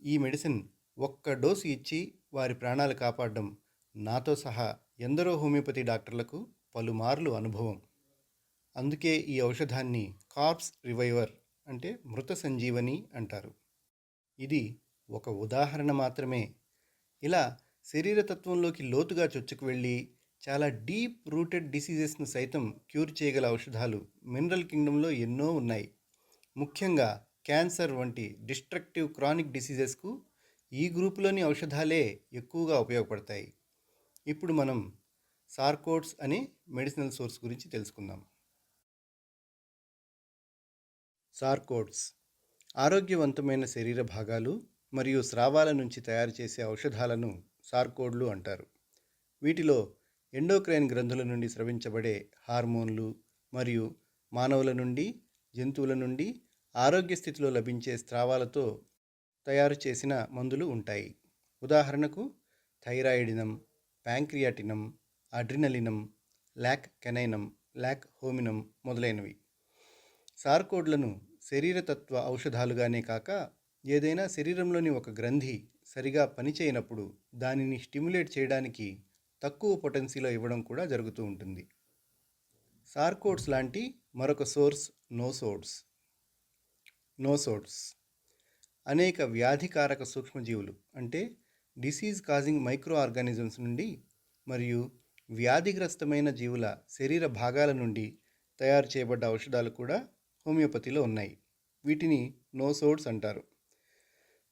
ఈ మెడిసిన్ ఒక్క డోసు ఇచ్చి వారి ప్రాణాలు కాపాడడం నాతో సహా ఎందరో హోమియోపతి డాక్టర్లకు పలుమార్లు అనుభవం. అందుకే ఈ ఔషధాన్ని కార్ప్స్ రివైవర్ అంటే మృత సంజీవని అంటారు. ఇది ఒక ఉదాహరణ మాత్రమే. ఇలా శరీరతత్వంలోకి లోతుగా చొచ్చుకు వెళ్ళి చాలా డీప్ రూటెడ్ డిసీజెస్ను సైతం క్యూర్ చేయగల ఔషధాలు మినరల్ కింగ్డమ్లో ఎన్నో ఉన్నాయి. ముఖ్యంగా క్యాన్సర్ వంటి డిస్ట్రక్టివ్ క్రానిక్ డిసీజెస్కు ఈ గ్రూపులోని ఔషధాలే ఎక్కువగా ఉపయోగపడతాయి. ఇప్పుడు మనం సార్కోడ్స్ అనే మెడిసినల్ సోర్స్ గురించి తెలుసుకుందాం. సార్కోడ్స్ ఆరోగ్యవంతమైన శరీర భాగాలు మరియు స్రావాల నుంచి తయారు చేసే ఔషధాలను సార్కోడ్లు అంటారు. వీటిలో ఎండోక్రైన్ గ్రంథుల నుండి స్రవించబడే హార్మోన్లు మరియు మానవుల నుండి, జంతువుల నుండి ఆరోగ్య స్థితిలో లభించే స్రావాలతో తయారు చేసిన మందులు ఉంటాయి. ఉదాహరణకు థైరాయిడినం, ప్యాంక్రియాటినం, అడ్రినలినం, లాక్ కెనైనం, లాక్ హోమినం మొదలైనవి. సార్కోడ్లను శరీరతత్వ ఔషధాలుగానే కాక ఏదైనా శరీరంలోని ఒక గ్రంథి సరిగా పనిచేయనప్పుడు దానిని స్టిమ్యులేట్ చేయడానికి తక్కువ పొటెన్సీలో ఇవ్వడం కూడా జరుగుతూ ఉంటుంది. సార్కోడ్స్ లాంటి మరొక సోర్స్ నోసోడ్స్. నోసోడ్స్ అనేక వ్యాధికారక సూక్ష్మజీవులు అంటే డిసీజ్ కాజింగ్ మైక్రో ఆర్గానిజమ్స్ నుండి మరియు వ్యాధిగ్రస్తమైన జీవుల శరీర భాగాల నుండి తయారు చేయబడ్డ ఔషధాలు కూడా హోమియోపతిలో ఉన్నాయి. వీటిని నోసోడ్స్ అంటారు.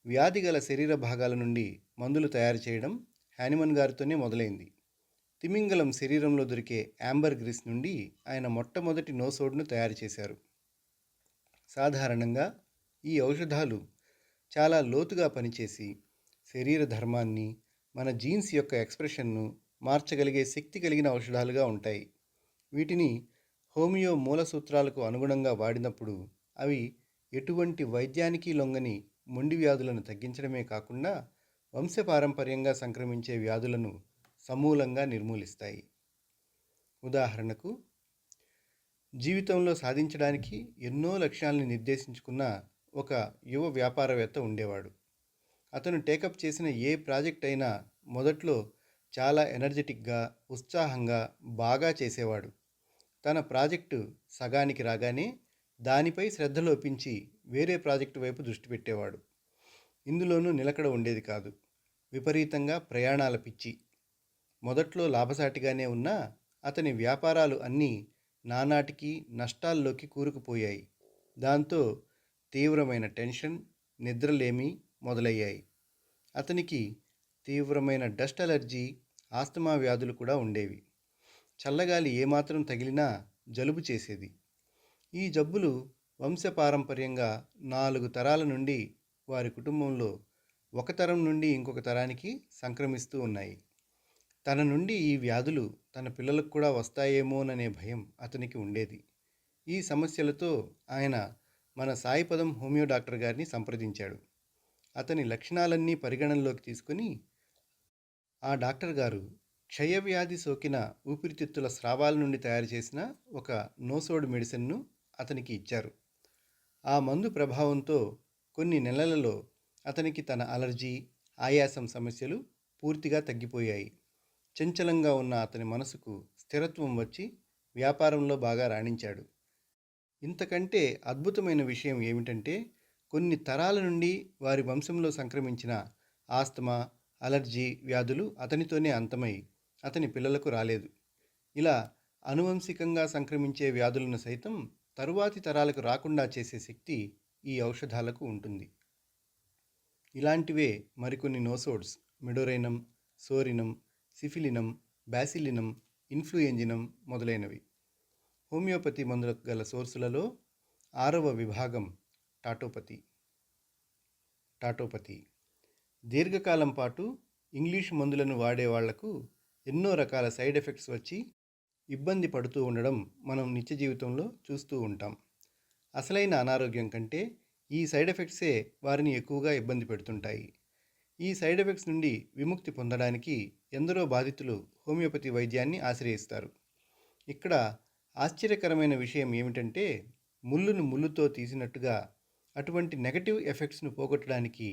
వ్యాధి గల శరీర భాగాల నుండి మందులు తయారు చేయడం హానిమన్ గారితోనే మొదలైంది. తిమింగలం శరీరంలో దొరికే యాంబర్ గ్రీస్ నుండి ఆయన మొట్టమొదటి నోసోడ్ను తయారు చేశారు. సాధారణంగా ఈ ఔషధాలు చాలా లోతుగా పనిచేసి శరీర ధర్మాన్ని, మన జీన్స్ యొక్క ఎక్స్ప్రెషన్ను మార్చగలిగే శక్తి కలిగిన ఔషధాలుగా ఉంటాయి. వీటిని హోమియో మూల సూత్రాలకు అనుగుణంగా వాడినప్పుడు అవి ఎటువంటి వైద్యానికి లొంగని మొండి వ్యాధులను తగ్గించడమే కాకుండా వంశపారంపర్యంగా సంక్రమించే వ్యాధులను సమూలంగా నిర్మూలిస్తాయి. ఉదాహరణకు, జీవితంలో సాధించడానికి ఎన్నో లక్ష్యాలను నిర్దేశించుకున్న ఒక యువ వ్యాపారవేత్త ఉండేవాడు. అతను టేకప్ చేసిన ఏ ప్రాజెక్ట్ అయినా మొదట్లో చాలా ఎనర్జెటిక్గా, ఉత్సాహంగా, బాగా చేసేవాడు. తన ప్రాజెక్టు సగానికి రాగానే దానిపై శ్రద్ధ లోపించి వేరే ప్రాజెక్టు వైపు దృష్టి పెట్టేవాడు. ఇందులోనూ నిలకడ ఉండేది కాదు. విపరీతంగా ప్రయాణాల పిచ్చి. మొదట్లో లాభసాటిగానే ఉన్నా అతని వ్యాపారాలు అన్నీ నానాటికి నష్టాల్లోకి కూరుకుపోయాయి. దాంతో తీవ్రమైన టెన్షన్, నిద్రలేమి మొదలయ్యాయి. అతనికి తీవ్రమైన డస్ట్ అలర్జీ, ఆస్తమా వ్యాధులు కూడా ఉండేవి. చల్లగాలి ఏమాత్రం తగిలినా జలుబు చేసేది. ఈ జబ్బులు వంశపారంపర్యంగా 4 తరాల నుండి వారి కుటుంబంలో ఒక తరం నుండి ఇంకొక తరానికి సంక్రమిస్తూ ఉన్నాయి. తన నుండి ఈ వ్యాధులు తన పిల్లలకు కూడా వస్తాయేమోననే భయం అతనికి ఉండేది. ఈ సమస్యలతో ఆయన మన సాయిపదం హోమియో డాక్టర్ గారిని సంప్రదించాడు. అతని లక్షణాలన్నీ పరిగణనలోకి తీసుకుని ఆ డాక్టర్ గారు క్షయవ్యాధి సోకిన ఊపిరితిత్తుల స్రావాల నుండి తయారు చేసిన ఒక నోసోడ్ మెడిసిన్ను అతనికి ఇచ్చారు. ఆ మందు ప్రభావంతో కొన్ని నెలలలో అతనికి తన అలర్జీ, ఆయాసం సమస్యలు పూర్తిగా తగ్గిపోయాయి. చంచలంగా ఉన్న అతని మనసుకు స్థిరత్వం వచ్చి వ్యాపారంలో బాగా రాణించాడు. ఇంతకంటే అద్భుతమైన విషయం ఏమిటంటే, కొన్ని తరాల నుండి వారి వంశంలో సంక్రమించిన ఆస్తమా, అలర్జీ వ్యాధులు అతనితోనే అంతమై అతని పిల్లలకు రాలేదు. ఇలా అనువంశికంగా సంక్రమించే వ్యాధులను సైతం తరువాతి తరాలకు రాకుండా చేసే శక్తి ఈ ఔషధాలకు ఉంటుంది. ఇలాంటివే మరికొన్ని నోసోడ్స్ మెడోరైనం, సోరినం, సిఫిలినం, బ్యాసిలినం, ఇన్ఫ్లుయెంజినం మొదలైనవి. హోమియోపతి మందులకు గల సోర్సులలో 6వ విభాగం టాటోపతి. దీర్ఘకాలం పాటు ఇంగ్లీష్ మందులను వాడే వాళ్లకు ఎన్నో రకాల సైడ్ ఎఫెక్ట్స్ వచ్చి ఇబ్బంది పడుతూ ఉండడం మనం నిత్య జీవితంలో చూస్తూ ఉంటాం. అసలైన అనారోగ్యం కంటే ఈ సైడ్ ఎఫెక్ట్సే వారిని ఎక్కువగా ఇబ్బంది పెడుతుంటాయి. ఈ సైడ్ ఎఫెక్ట్స్ నుండి విముక్తి పొందడానికి ఎందరో బాధితులు హోమియోపతి వైద్యాన్ని ఆశ్రయిస్తారు. ఇక్కడ ఆశ్చర్యకరమైన విషయం ఏమిటంటే, ముళ్ళును ముళ్ళుతో తీసినట్టుగా అటువంటి నెగటివ్ ఎఫెక్ట్స్ను పోగొట్టడానికి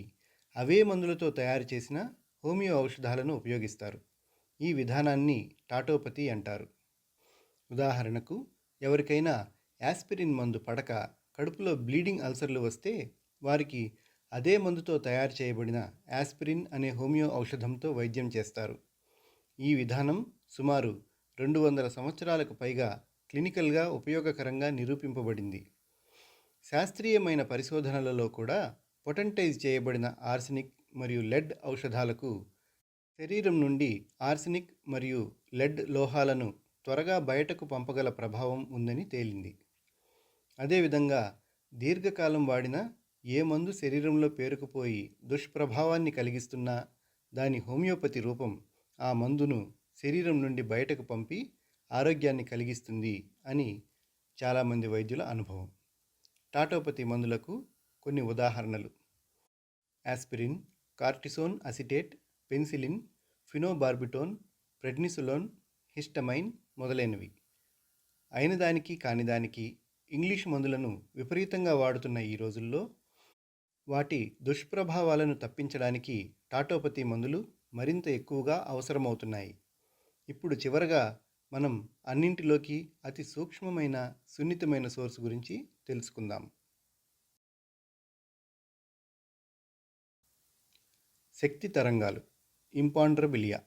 అవే మందులతో తయారు చేసిన హోమియో ఔషధాలను ఉపయోగిస్తారు. ఈ విధానాన్ని టాటోపతి అంటారు. ఉదాహరణకు, ఎవరికైనా యాస్పిరిన్ మందు పడక కడుపులో బ్లీడింగ్ అల్సర్లు వస్తే వారికి అదే మందుతో తయారు చేయబడిన యాస్పిరిన్ అనే హోమియో ఔషధంతో వైద్యం చేస్తారు. ఈ విధానం సుమారు 200 సంవత్సరాలకు పైగా క్లినికల్గా ఉపయోగకరంగా నిరూపింపబడింది. శాస్త్రీయమైన పరిశోధనలలో కూడా పొటెంటైజ్ చేయబడిన ఆర్సెనిక్ మరియు లెడ్ ఔషధాలకు శరీరం నుండి ఆర్సెనిక్ మరియు లెడ్ లోహాలను త్వరగా బయటకు పంపగల ప్రభావం ఉందని తేలింది. అదేవిధంగా దీర్ఘకాలం వాడిన ఏ మందు శరీరంలో పేరుకుపోయి దుష్ప్రభావాన్ని కలిగిస్తున్నా దాని హోమియోపతి రూపం ఆ మందును శరీరం నుండి బయటకు పంపి ఆరోగ్యాన్ని కలిగిస్తుంది అని చాలామంది వైద్యుల అనుభవం. టాటోపతి మందులకు కొన్ని ఉదాహరణలు: aspirin, cortisone acetate, penicillin, phenobarbitone, prednisolone, histamine మొదలైనవి. అయినదానికి కానిదానికి ఇంగ్లీష్ మందులను విపరీతంగా వాడుతున్న ఈ రోజుల్లో వాటి దుష్ప్రభావాలను తప్పించడానికి టాటోపతి మందులు మరింత ఎక్కువగా అవసరమవుతున్నాయి. ఇప్పుడు చివరగా మనం అన్నింటిలోకి అతి సూక్ష్మమైన, సున్నితమైన సోర్స్ గురించి తెలుసుకుందాం. శక్తి తరంగాలు, ఇంపాండ్రబిలియా.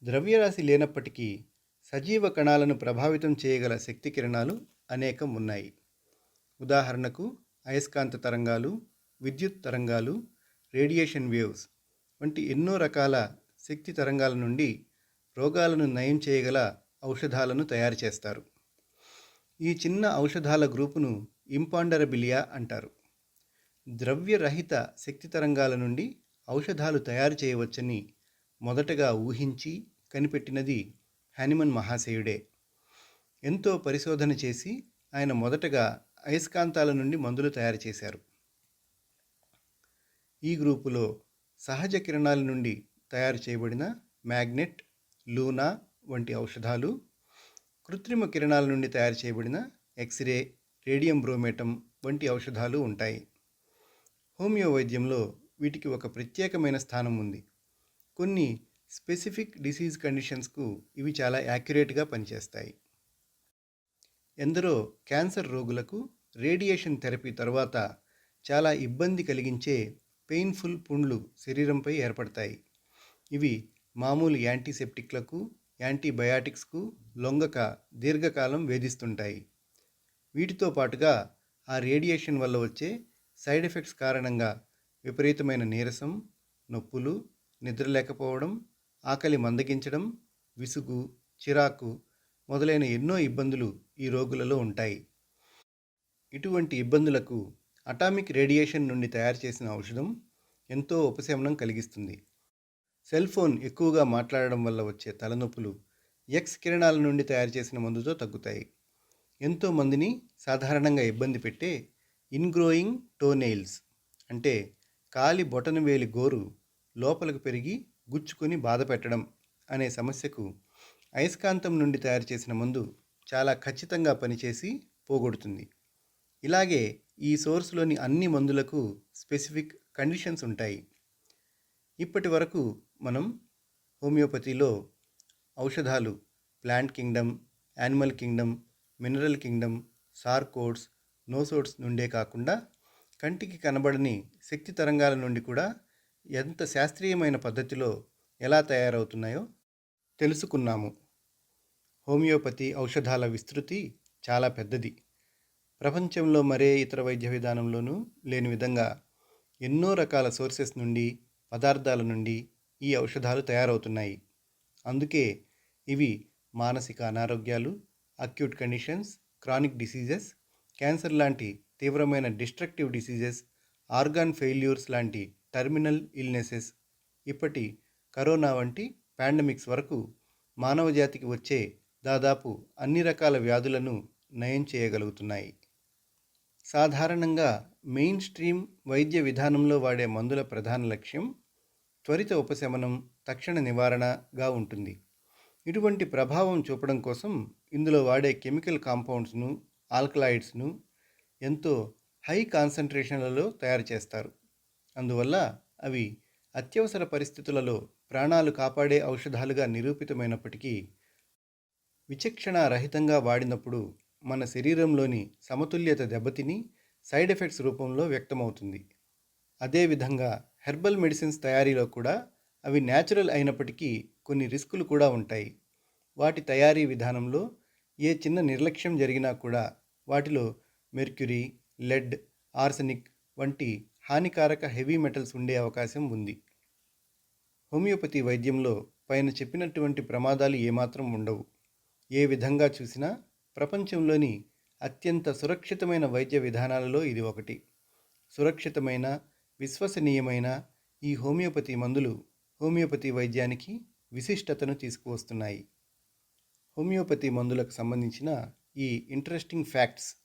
ద్రవ్యరాశి లేనప్పటికీ సజీవ కణాలను ప్రభావితం చేయగల శక్తి కిరణాలు అనేకం ఉన్నాయి. ఉదాహరణకు అయస్కాంత తరంగాలు, విద్యుత్ తరంగాలు, రేడియేషన్ వేవ్స్ వంటి ఎన్నో రకాల శక్తి తరంగాల నుండి రోగాలను నయం చేయగల ఔషధాలను తయారు చేస్తారు. ఈ చిన్న ఔషధాల గ్రూపును ఇంపాండరబిలియా అంటారు. ద్రవ్యరహిత శక్తి తరంగాల నుండి ఔషధాలు తయారు చేయవచ్చని మొదటగా ఊహించి కనిపెట్టినది హానిమన్ మహాశయుడే. ఎంతో పరిశోధన చేసి ఆయన మొదటగా అయస్కాంతాల నుండి మందులు తయారు చేశారు. ఈ గ్రూపులో సహజ కిరణాల నుండి తయారు చేయబడిన మ్యాగ్నెట్, లూనా వంటి ఔషధాలు, కృత్రిమ కిరణాల నుండి తయారు చేయబడిన ఎక్స్రే, రేడియం బ్రోమేటం వంటి ఔషధాలు ఉంటాయి. హోమియో వైద్యంలో వీటికి ఒక ప్రత్యేకమైన స్థానం ఉంది. కొన్ని స్పెసిఫిక్ డిసీజ్ కండిషన్స్కు ఇవి చాలా యాక్యురేట్గా పనిచేస్తాయి. ఎందరో క్యాన్సర్ రోగులకు రేడియేషన్ థెరపీ తర్వాత చాలా ఇబ్బంది కలిగించే పెయిన్ఫుల్ పుండ్లు శరీరంపై ఏర్పడతాయి. ఇవి మామూలు యాంటీసెప్టిక్లకు, యాంటీబయాటిక్స్కు లొంగక దీర్ఘకాలం వేధిస్తుంటాయి. వీటితో పాటుగా ఆ రేడియేషన్ వల్ల వచ్చే సైడ్ ఎఫెక్ట్స్ కారణంగా విపరీతమైన నీరసం, నొప్పులు, నిద్ర లేకపోవడం, ఆకలి మందగించడం, విసుగు, చిరాకు మొదలైన ఎన్నో ఇబ్బందులు ఈ రోగులలో ఉంటాయి. ఇటువంటి ఇబ్బందులకు అటామిక్ రేడియేషన్ నుండి తయారు చేసిన ఔషధం ఎంతో ఉపశమనం కలిగిస్తుంది. సెల్ ఫోన్ ఎక్కువగా మాట్లాడడం వల్ల వచ్చే తలనొప్పులు ఎక్స్ కిరణాల నుండి తయారు చేసిన మందుతో తగ్గుతాయి. ఎంతో మందిని సాధారణంగా ఇబ్బంది పెట్టే ఇన్గ్రోయింగ్ టోనెయిల్స్ అంటే కాలి బొటనవేలి గోరు లోపలకు పెరిగి గుచ్చుకొని బాధ పెట్టడం అనే సమస్యకు అయస్కాంతం నుండి తయారు చేసిన మందు చాలా ఖచ్చితంగా పనిచేసి పోగొడుతుంది. ఇలాగే ఈ సోర్స్లోని అన్ని మందులకు స్పెసిఫిక్ కండిషన్స్ ఉంటాయి. ఇప్పటి వరకు మనం హోమియోపతిలో ఔషధాలు plant kingdom, animal kingdom, mineral kingdom, sarcodes, nosodes నుండే కాకుండా కంటికి కనబడని శక్తి తరంగాల నుండి కూడా ఎంత శాస్త్రీయమైన పద్ధతిలో ఎలా తయారవుతున్నాయో తెలుసుకున్నాము. హోమియోపతి ఔషధాల విస్తృతి చాలా పెద్దది. ప్రపంచంలో మరే ఇతర వైద్య విధానంలోనూ లేని విధంగా ఎన్నో రకాల సోర్సెస్ నుండి, పదార్థాల నుండి ఈ ఔషధాలు తయారవుతున్నాయి. అందుకే ఇవి మానసిక అనారోగ్యాలు, acute conditions, chronic diseases, cancer లాంటి తీవ్రమైన డిస్ట్రక్టివ్ డిసీజెస్, ఆర్గాన్ ఫెయిల్యూర్స్ లాంటి టర్మినల్ ఇల్నెసెస్, ఇప్పటి కరోనా వంటి పాండమిక్స్ వరకు మానవజాతికి వచ్చే దాదాపు అన్ని రకాల వ్యాధులను నయం చేయగలుగుతున్నాయి. సాధారణంగా మెయిన్ స్ట్రీమ్ వైద్య విధానంలో వాడే మందుల ప్రధాన లక్ష్యం త్వరిత ఉపశమనం, తక్షణ నివారణగా ఉంటుంది. ఇటువంటి ప్రభావం చూపడం కోసం ఇందులో వాడే కెమికల్ కాంపౌండ్స్ను, ఆల్కలాయిడ్స్ను ఎంతో హై కాన్సంట్రేషన్లలో తయారు చేస్తారు. అందువల్ల అవి అత్యవసర పరిస్థితులలో ప్రాణాలు కాపాడే ఔషధాలుగా నిరూపితమైనప్పటికీ విచక్షణ రహితంగా వాడినప్పుడు మన శరీరంలోని సమతుల్యత దెబ్బతిని సైడ్ ఎఫెక్ట్స్ రూపంలో వ్యక్తమవుతుంది. అదేవిధంగా హెర్బల్ మెడిసిన్స్ తయారీలో కూడా అవి న్యాచురల్ అయినప్పటికీ కొన్ని రిస్కులు కూడా ఉంటాయి. వాటి తయారీ విధానంలో ఏ చిన్న నిర్లక్ష్యం జరిగినా కూడా వాటిలో మెర్క్యూరీ, లెడ్, ఆర్సెనిక్ వంటి హానికారక హెవీ మెటల్స్ ఉండే అవకాశం ఉంది. హోమియోపతి వైద్యంలో పైన చెప్పినటువంటి ప్రమాదాలు ఏమాత్రం ఉండవు. ఏ విధంగా చూసినా ప్రపంచంలోని అత్యంత సురక్షితమైన వైద్య విధానాలలో ఇది ఒకటి. సురక్షితమైన, విశ్వసనీయమైన ఈ హోమియోపతి మందులు హోమియోపతి వైద్యానికి విశిష్టతను తీసుకువస్తున్నాయి. హోమియోపతి మందులకు సంబంధించిన ఈ ఇంట్రెస్టింగ్ ఫ్యాక్ట్స్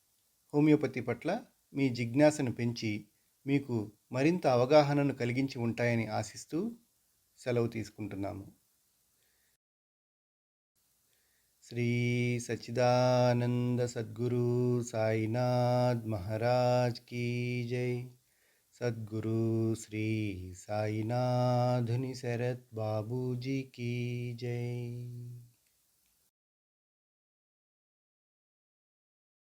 హోమియోపతి పట్ల మీ జిజ్ఞాసను పెంచి మీకు మరింత అవగాహనను కలిగించి ఉంటాయని ఆశిస్తూ సెలవు తీసుకుంటున్నాము. శ్రీ సచ్చిదానంద సద్గురు సాయినాథ్ మహారాజ్ కీ జై. సద్గురు శ్రీ సాయినాథుని శరత్ బాబూజీ కీ జై.